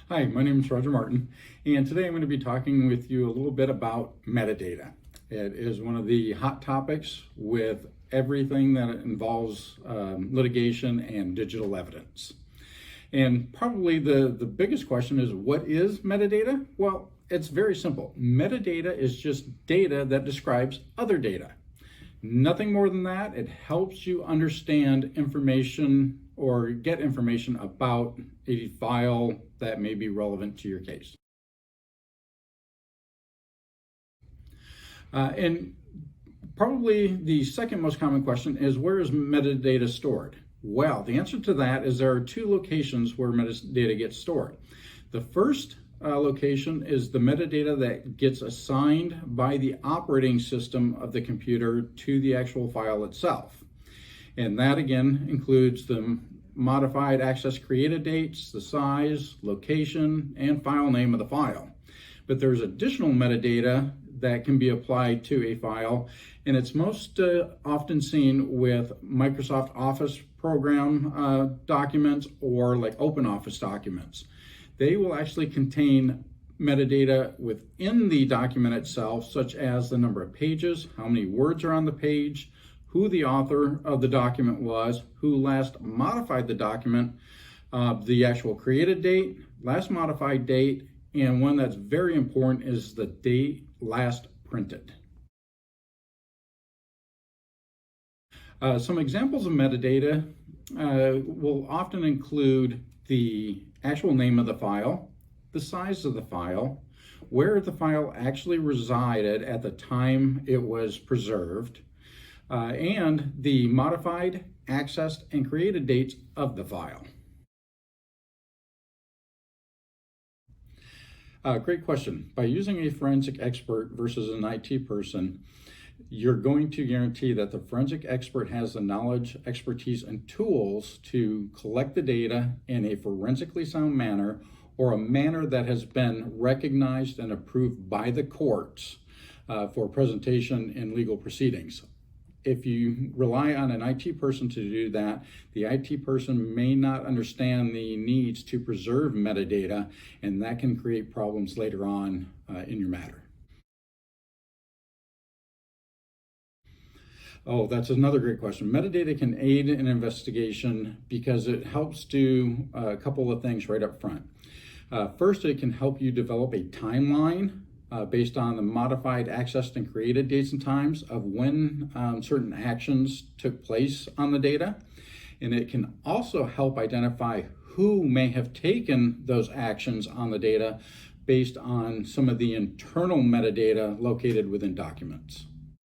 Hi, my name is Roger Martin, and today I'm going to be talking with you a little bit about metadata. It is one of the hot topics with everything that involves litigation and digital evidence. And probably the biggest question is, what is metadata? Well, it's very simple. Metadata is just data that describes other data. Nothing more than that. It helps you understand information or get information about a file that may be relevant to your case. And probably the second most common question is, where is metadata stored? Well, the answer to that is there are two locations where metadata gets stored. The first location is the metadata that gets assigned by the operating system of the computer to the actual file itself. And that again includes the modified access created dates, the size, location, and file name of the file. But there's additional metadata that can be applied to a file, and it's most often seen with Microsoft Office program documents or like Open Office documents. They will actually contain metadata within the document itself, such as the number of pages, how many words are on the page, who the author of the document was, who last modified the document, the actual created date, last modified date, and one that's very important is the date last printed. Some examples of metadata will often include the actual name of the file, the size of the file, where the file actually resided at the time it was preserved, and the modified, accessed, and created dates of the file. Great question. By using a forensic expert versus an IT person, you're going to guarantee that the forensic expert has the knowledge, expertise, and tools to collect the data in a forensically sound manner, or a manner that has been recognized and approved by the courts for presentation in legal proceedings. If you rely on an IT person to do that, the IT person may not understand the needs to preserve metadata, and that can create problems later on in your matter. Oh, that's another great question. Metadata can aid an investigation because it helps do a couple of things right up front. First, it can help you develop a timeline based on the modified, accessed, and created dates and times of when certain actions took place on the data. And it can also help identify who may have taken those actions on the data based on some of the internal metadata located within documents.